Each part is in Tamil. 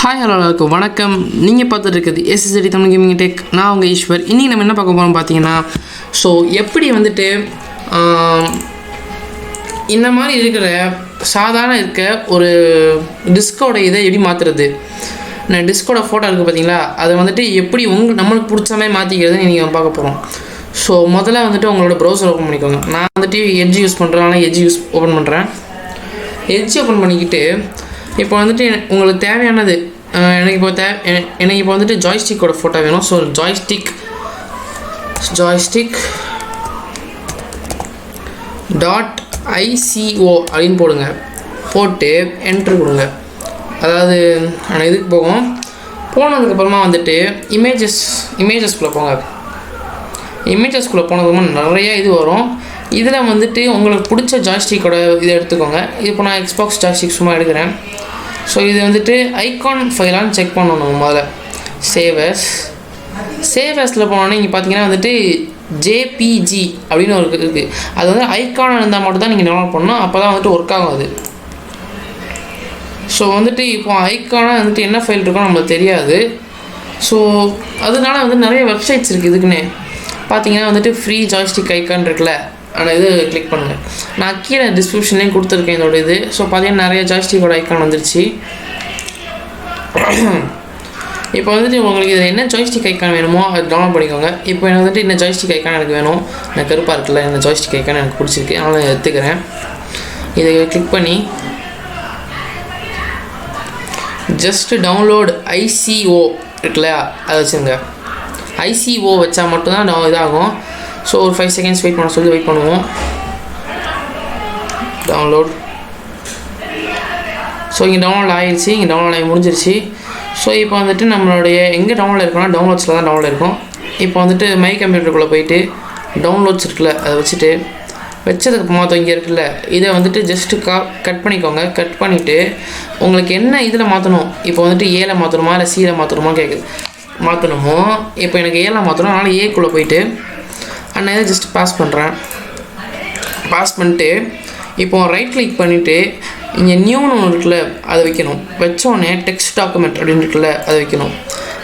ஹாய் ஹலோ எல்லாருக்கும் வணக்கம். நீங்கள் பார்த்துட்டு இருக்குது SZEYT தமிழ் கேமிங் டெக். நான் உங்கள் ஈஸ்வர். இன்றைக்கி நம்ம என்ன பார்க்க போகிறோம் பார்த்தீங்கன்னா, ஸோ எப்படி வந்துட்டு இந்த மாதிரி இருக்கிற சாதாரண இருக்க ஒரு டிஸ்கோட இதை எப்படி மாற்றுறது, நான் டிஸ்கோட ஃபோட்டோ இருக்குது பார்த்தீங்களா, அதை வந்துட்டு எப்படி நம்மளுக்கு பிடிச்ச மாதிரி மாற்றிக்கிறதுன்னு இன்றைக்கி பார்க்க போகிறோம். ஸோ முதல்ல வந்துட்டு உங்களோட ப்ரௌசர் ஓப்பன் பண்ணிக்கோங்க. நான் வந்துட்டு எட்ஜ் யூஸ் பண்ணுறதுனால எட்ஜ் ஓப்பன் பண்ணுறேன். எட்ஜ் ஓப்பன் பண்ணிக்கிட்டு இப்போ வந்துட்டு உங்களுக்கு தேவையானது எனக்கு இப்போ வந்துட்டு ஜாய்ஸ்டிக்கோட ஃபோட்டோ வேணும். ஸோ ஜாய்ஸ்டிக் .ico அப்படின்னு போடுங்க. போட்டு என்ட்ரு கொடுங்க. அதாவது நான் இதுக்கு போனதுக்கப்புறமா வந்துட்டு இமேஜஸ்குள்ளே போங்க. இமேஜஸ்குள்ளே போனதுக்கப்புறமா நிறைய இது வரும். இதில் வந்துட்டு உங்களுக்கு பிடிச்ச ஜாய்ஸ்டிக்கோட இதை எடுத்துக்கோங்க. இப்போ நான் எக்ஸ்பாக்ஸ் ஜாய்ஸ்டிக் சும்மா எடுக்கிறேன். ஸோ இது வந்துட்டு ஐகான் ஃபைலான்னு செக் பண்ணணும். முதல்ல சேவர்ஸில் போனோன்னே இங்கே பார்த்தீங்கன்னா வந்துட்டு JPG அப்படின்னு ஒரு இருக்குது. அது வந்து ஐகானாக இருந்தால் மட்டும் தான் நீங்கள் டவுன்லோட் பண்ணணும். அப்போ தான் வந்துட்டு ஒர்க் ஆகும் அது. ஸோ வந்துட்டு இப்போ ஐகானாக வந்துட்டு என்ன ஃபைல் இருக்கோ நம்மளுக்கு தெரியாது. ஸோ அதனால வந்து நிறைய வெப்சைட்ஸ் இருக்குது. இதுக்குன்னு பார்த்தீங்கன்னா வந்துட்டு ஃப்ரீ ஜாய்ஸ்டிக் ஐகான் இருக்குல்ல, ஆனால் இது கிளிக் பண்ணுங்கள். நான் கீழே டிஸ்கிரிப்ஷன்லேயும் கொடுத்துருக்கேன் இதோட இது. ஸோ பார்த்தீங்கன்னா நிறைய ஜாய்ஸ்டிக்கோட ஐக்கான் வந்துருச்சு. இப்போ வந்துட்டு உங்களுக்கு இதில் என்ன ஜாய்ஸ்டிக் ஐக்கான் வேணுமோ அது டவுன்லோட் பண்ணிக்கோங்க. இப்போ எனக்கு வந்துட்டு இந்த ஜாய்ஸ்டிக் ஐக்கான் எனக்கு வேணும். எனக்கு கருப்பாக இருக்குல்ல, இந்த ஜாய்ஸ்டிக் ஐக்கான் எனக்கு பிடிச்சிருக்கு, அதனால் நான் எடுத்துக்கிறேன். இதை கிளிக் பண்ணி ஜஸ்ட் டவுன்லோட் ICO இருக்குல்ல, அதை வச்சுருங்க. ICO வச்சா மட்டும்தான் இதாகும். ஸோ ஒரு 5 செகண்ட்ஸ் வெயிட் பண்ண சொல்லி வெயிட் பண்ணுவோம். டவுன்லோட். ஸோ இங்கே டவுன்லோட் ஆகிடுச்சு. இங்கே டவுன்லோட் ஆகி முடிஞ்சிருச்சு. ஸோ இப்போ வந்துட்டு நம்மளுடைய எங்கே டவுன்லோட் இருக்கோம்னா டவுன்லோட்ஸில் தான் டவுன்லோட் இருக்கும். இப்போ வந்துட்டு மை கம்ப்யூட்டருக்குள்ளே போயிட்டு டவுன்லோட்ஸ் இருக்குல்ல, அதை வச்சதுக்கப்புறமா இங்கே இருக்குல்ல, இதை வந்துட்டு ஜஸ்ட்டு கட் பண்ணிக்கோங்க. கட் பண்ணிவிட்டு உங்களுக்கு என்ன இதில் மாற்றணும், இப்போ வந்துட்டு ஏல மாற்றணுமா இல்லை சீல மாற்றணுமா மாற்றணுமோ. இப்போ எனக்கு ஏல மாற்றணும், அதனால் ஏக்குள்ளே போயிட்டு அண்ணா இதை ஜஸ்ட் பாஸ் பண்ணிட்டு இப்போ ரைட் கிளிக் பண்ணிவிட்டு இங்கே நியூன்னு ஒன்று இருக்குல்ல, அதை வைக்கணும். வச்சோடனே டெக்ஸ்ட் டாக்குமெண்ட் அப்படின்னு இருக்குல்ல, அதை வைக்கணும்.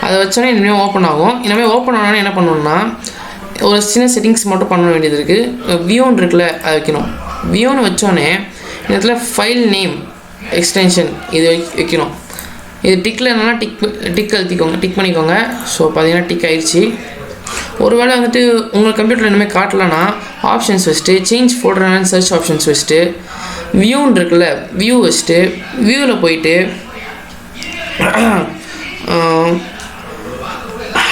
அதை வச்சோடனே இனிமேல் ஓப்பன் ஆகும். இனிமேல் ஓப்பன் ஆனோடனே என்ன பண்ணணும்னா ஒரு சின்ன செட்டிங்ஸ் மட்டும் பண்ண வேண்டியது இருக்குது. வியூன்னு இருக்குல்ல, அதை வைக்கணும். வியூன்னு வச்சோடனே இந்த இடத்துல ஃபைல் நேம் எக்ஸ்டென்ஷன் இது வைக்கணும். இது டிக்கில் என்னன்னா டிக் அழுத்திக்கோங்க, டிக் பண்ணிக்கோங்க. ஸோ பார்த்தீங்கன்னா டிக் ஆயிடுச்சு. ஒருவேளை வந்துட்டு உங்கள் கம்ப்யூட்டரில் இனிமேல் காட்டலன்னா ஆப்ஷன்ஸ் வச்சுட்டு change folder and search options வச்சுட்டு வியூன்னு இருக்குல்ல, வியூ வச்சுட்டு வியூவில் போயிட்டு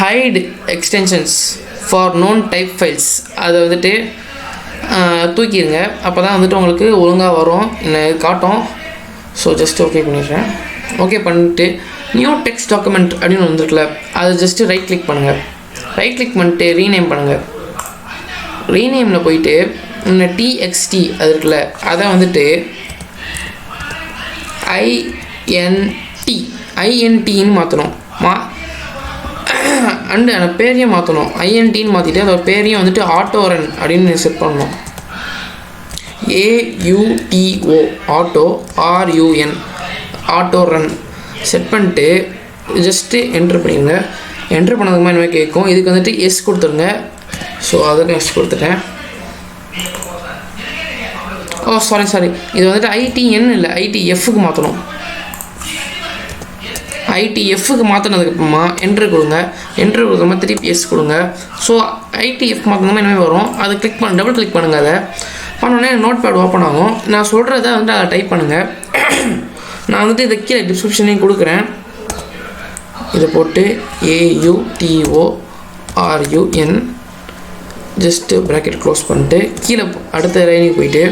hide extensions for known type files அதை வந்துட்டு தூக்கிடுங்க. அப்போ தான் வந்துட்டு உங்களுக்கு ஒழுங்காக வரும், காட்டும். ஸோ ஜஸ்ட் ஓகே பண்ணிடுறேன். ஓகே பண்ணிட்டு நியூ டெக்ஸ்ட் டாக்குமெண்ட் அப்படின்னு வந்துருக்குல்ல, அதை ஜஸ்ட்டு ரைட் கிளிக் பண்ணுங்கள். ரைட் கிளிக் பண்ணிட்டு ரீநேம் பண்ணுங்கள். ரீநேமில் போயிட்டு இந்த TXT அது இருக்குல்ல, அதை வந்துட்டு INTன்னு மாற்றணும். அண்டு அந்த பேரையும் மாற்றணும். INTன்னு மாற்றிட்டு அதோட பேரையும் வந்துட்டு ஆட்டோரன் அப்படின்னு செட் பண்ணணும். AUTO RUN ஆட்டோரன் செட் பண்ணிட்டு ஜஸ்ட்டு என்ட்ரு பண்ணிடுங்க. என்ட்ரு பண்ணதுக்கு மாதிரி இனிமேல் கேட்கும். இதுக்கு வந்துட்டு எஸ் கொடுத்துருங்க. ஸோ அதுக்கும் எஸ் கொடுத்துட்டேன். சாரி இது வந்துட்டு ITN இல்லை, ITFக்கு மாற்றணும். ITFக்கு மாற்றினதுக்கப்புறமா என்ட்ரு கொடுங்க. என்ட்ரு கொடுக்குறமா திருப்பி எஸ் கொடுங்க. ஸோ ITF மாற்றினதுமே இனிமேல் வரும். அதை டபுள் கிளிக் பண்ணுங்கள். அதை பண்ணோடனே நோட் பேட் ஓப்பன் ஆகும். நான் சொல்கிறத வந்துட்டு அதை டைப் பண்ணுங்கள். நான் வந்துட்டு இதை கீழே டிஸ்கிரிப்ஷன்லேயும் கொடுக்குறேன். இதை போட்டு AUTORUN ஜஸ்ட்டு ப்ராக்கெட் க்ளோஸ் பண்ணிட்டு கீழே அடுத்த லைனுக்கு போயிட்டு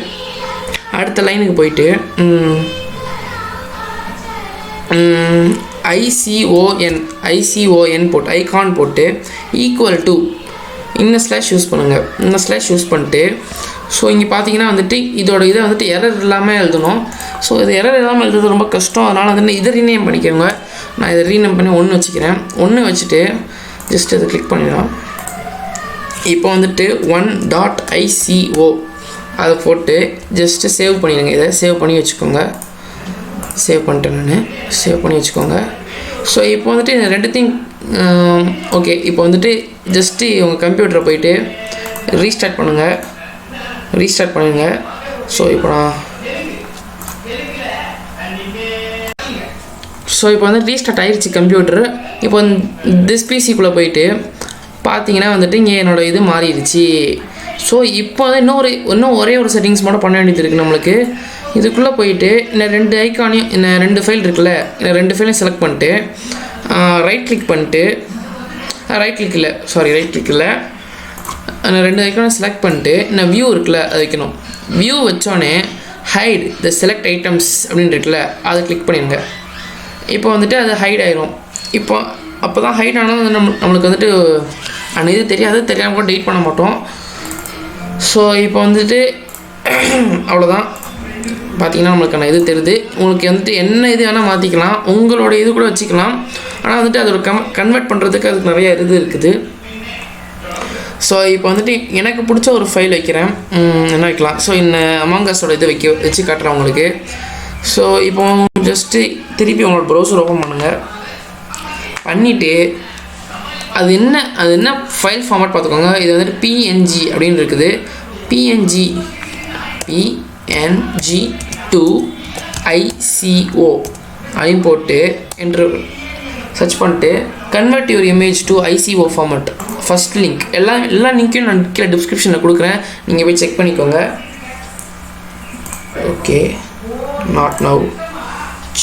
ICON போட்டு ஐகான் போட்டு ஈக்குவல் டு இன்ன ஸ்லாஷ் யூஸ் பண்ணுங்கள். இன்ன ஸ்லாஷ் யூஸ் பண்ணிட்டு ஸோ இங்கே பார்த்தீங்கன்னா வந்துட்டு இதோட இதை வந்துட்டு எரர் இல்லாமல் எழுதணும். ஸோ இது எரர் இல்லாமல் எழுதுறது ரொம்ப கஷ்டம். அதனால் வந்துட்டு இதை ரீநேம் பண்ணிக்கோங்க. நான் இதை ரீநேம் பண்ணி 1 வச்சுக்கிறேன். 1 வச்சுட்டு ஜஸ்ட் அதை கிளிக் பண்ணிடலாம். இப்போ வந்துட்டு 1.ICO அதை போட்டு ஜஸ்ட்டு சேவ் பண்ணிடுங்க. இதை சேவ் பண்ணி வச்சுக்கோங்க. சேவ் பண்ணிட்டேன் நான். சேவ் பண்ணி வச்சுக்கோங்க. ஸோ இப்போ வந்துட்டு இந்த ரெண்டுத்தையும் ஓகே இப்போ வந்துட்டு ஜஸ்ட்டு உங்கள் கம்ப்யூட்டரை போயிட்டு ரீஸ்டார்ட் பண்ணுங்கள். ஸோ இப்போ வந்து ரீஸ்டார்ட் ஆகிடுச்சு கம்ப்யூட்டரு. இப்போ திஸ் பிசிக்குள்ளே போயிட்டு பார்த்தீங்கன்னா வந்துட்டு இங்கே என்னோடய இது மாறிடுச்சு. ஸோ இப்போ வந்து இன்னும் ஒரே ஒரு செட்டிங்ஸ் மட்டும் பண்ண வேண்டியது இருக்குது நம்மளுக்கு. இதுக்குள்ளே போயிட்டு இந்த 2 ஐக்கானையும் இந்த 2 ஃபைல் இருக்குல்ல, இந்த 2 ஃபைலையும் செலக்ட் பண்ணிட்டு ரைட் கிளிக் இல்லை அந்த 2 ஐக்கானை செலக்ட் பண்ணிட்டு இந்த வியூ இருக்குல்ல அதை வைக்கணும். வியூ வச்சோடனே ஹைட் த செலக்ட் ஐட்டம்ஸ் அப்படின்னு இருக்குல்ல அதை கிளிக் பண்ணிடுங்க. இப்போ வந்துட்டு அது ஹைட் ஆயிரும். அப்போ தான் ஹைட் ஆனால் வந்து நம்மளுக்கு வந்துட்டு அந்த இது தெரியாமல் கூட டெலிட் பண்ண மாட்டோம். ஸோ இப்போ வந்துட்டு அவ்வளோதான். பார்த்தீங்கன்னா நம்மளுக்கான இது தெரியுது. உங்களுக்கு வந்துட்டு என்ன இது வேணால் மாற்றிக்கலாம், உங்களோட இது கூட வச்சுக்கலாம். ஆனால் வந்துட்டு அதோட கன்வெர்ட் பண்ணுறதுக்கு அதுக்கு நிறைய இது இருக்குது. ஸோ இப்போ வந்துட்டு எனக்கு பிடிச்ச ஒரு ஃபைல் வைக்கிறேன். என்ன வைக்கலாம்? ஸோ இந்த அமாங்கஸோட இது வச்சு காட்டுறேன் உங்களுக்கு. ஸோ இப்போ ஜஸ்ட்டு திருப்பி உங்களோட ப்ரௌசர் ஓப்பன் பண்ணுங்கள். பண்ணிவிட்டு அது என்ன ஃபைல் ஃபார்மேட் பார்த்துக்கோங்க. இது வந்துட்டு PNG அப்படின்னு இருக்குது. PNG to ICO அப்படின்னு போட்டு என்ட்ரு சர்ச் பண்ணிட்டு convert your image to ICO format. First link எல்லா லிங்க்கையும் நான் கீழே டிஸ்கிரிப்ஷனில் கொடுக்குறேன், நீங்கள் போய் செக் பண்ணிக்கோங்க. Okay, not now.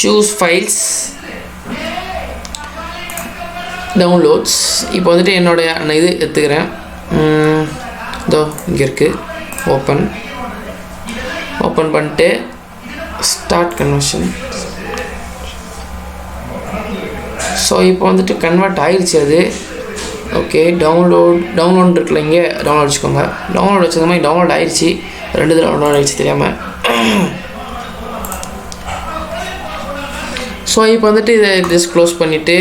Choose files, downloads. இப்போ வந்துட்டு என்னோடய அந்த இது எடுத்துக்கிறேன். இதோ இங்கே இருக்குது. ஓப்பன் பண்ணிட்டு ஸ்டார்ட் கன்வர்ஷன். ஸோ இப்போ வந்துட்டு கன்வெர்ட் ஆகிடுச்சு அது. ஓகே, டவுன்லோட் இருக்குல்ல, இங்கே டவுன்லோட் வச்சுக்கோங்க. டவுன்லோட் வச்சது மாதிரி டவுன்லோட் ஆகிடுச்சு. 2 தடவை டவுன்லோட் ஆகிடுச்சு தெரியாமல். ஸோ இப்போ வந்துட்டு இதை ஜஸ்ட் க்ளோஸ் பண்ணிவிட்டு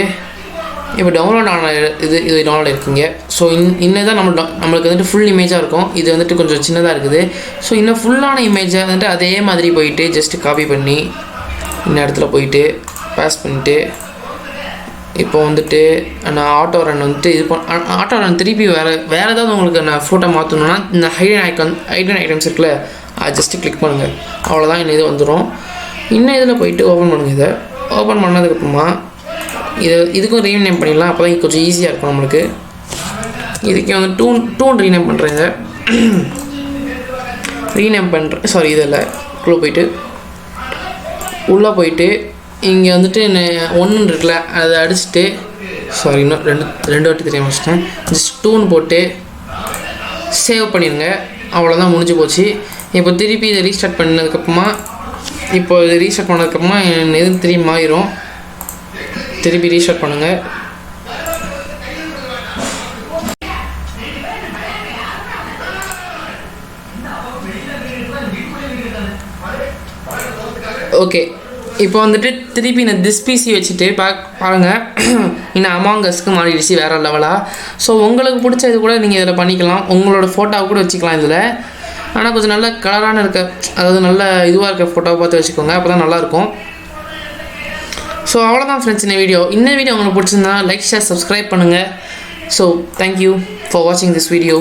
இப்போ டவுன்லோட் ஆன இது டவுன்லோட் இருக்குங்க. ஸோ இன்னதான் நம்மளுக்கு வந்துட்டு ஃபுல் இமேஜாக இருக்கும். இது வந்துட்டு கொஞ்சம் சின்னதாக இருக்குது. ஸோ இன்னும் ஃபுல்லான இமேஜை வந்துட்டு அதே மாதிரி போயிட்டு ஜஸ்ட்டு காப்பி பண்ணி இந்த இடத்துல போயிட்டு பாஸ் பண்ணிவிட்டு இப்போ வந்துட்டு நான் ஆட்டோரன் வந்துட்டு ஆட்டோரன் திருப்பி வேறு ஏதாவது உங்களுக்கு நான் ஃபோட்டோ மாற்றணுன்னா இந்த ஹைடன் ஐட்டம்ஸ் இருக்குல்ல அதை ஜஸ்ட்டு கிளிக் பண்ணுங்கள். அவ்வளோதான் இந்த இது வந்துடும். இன்னும் இதில் போயிட்டு ஓப்பன் பண்ணுங்கள். இதை ஓப்பன் பண்ணதுக்கப்புறமா இதுக்கும் ரீநேம் பண்ணிடலாம். அப்போ தான் கொஞ்சம் ஈஸியாக இருக்கும் நம்மளுக்கு. இதுக்கு வந்து டூன் ரீநேம் பண்ணுறேன். இதை ரீநேம் பண்ணுறேன். சாரி, இதில் உள்ளே போயிட்டு இங்கே வந்துட்டு 1 இருக்குல்ல அதை அடிச்சுட்டு, சாரி இன்னும் ரெண்டு வாட்டி தெரியாமல் வச்சுட்டேன். ஜஸ்ட் டூன் போட்டு சேவ் பண்ணிடுங்க. அவ்வளோதான், முடிஞ்சு போச்சு. இப்போ திருப்பி இதை ரீஸ்டார்ட் பண்ணதுக்கப்புறமா எது திரும்பி மாறிடும். திருப்பி ரீஸ்டார்ட் பண்ணுங்கள். ஓகே, இப்போ வந்துட்டு திருப்பி இந்த திஸ் பிசி வச்சுட்டு பாருங்கள். இன்னும் அமாங்கஸ்க்கு மாறிடுச்சு வேறு லெவலாக. ஸோ உங்களுக்கு பிடிச்ச இது கூட நீங்கள் இதில் பண்ணிக்கலாம். உங்களோட ஃபோட்டோவை கூட வச்சுக்கலாம் இதில். ஆனால் கொஞ்சம் நல்ல கலரான அதாவது நல்ல இதுவாக இருக்க ஃபோட்டோவை பார்த்து வச்சுக்கோங்க. அப்போ தான் நல்லாயிருக்கும். ஸோ அவ்வளோதான் ஃப்ரெண்ட்ஸ் இந்த வீடியோ உங்களுக்கு பிடிச்சிருந்தா லைக், ஷேர், சப்ஸ்கிரைப் பண்ணுங்கள். ஸோ தேங்க்யூ ஃபார் வாட்சிங் திஸ் வீடியோ.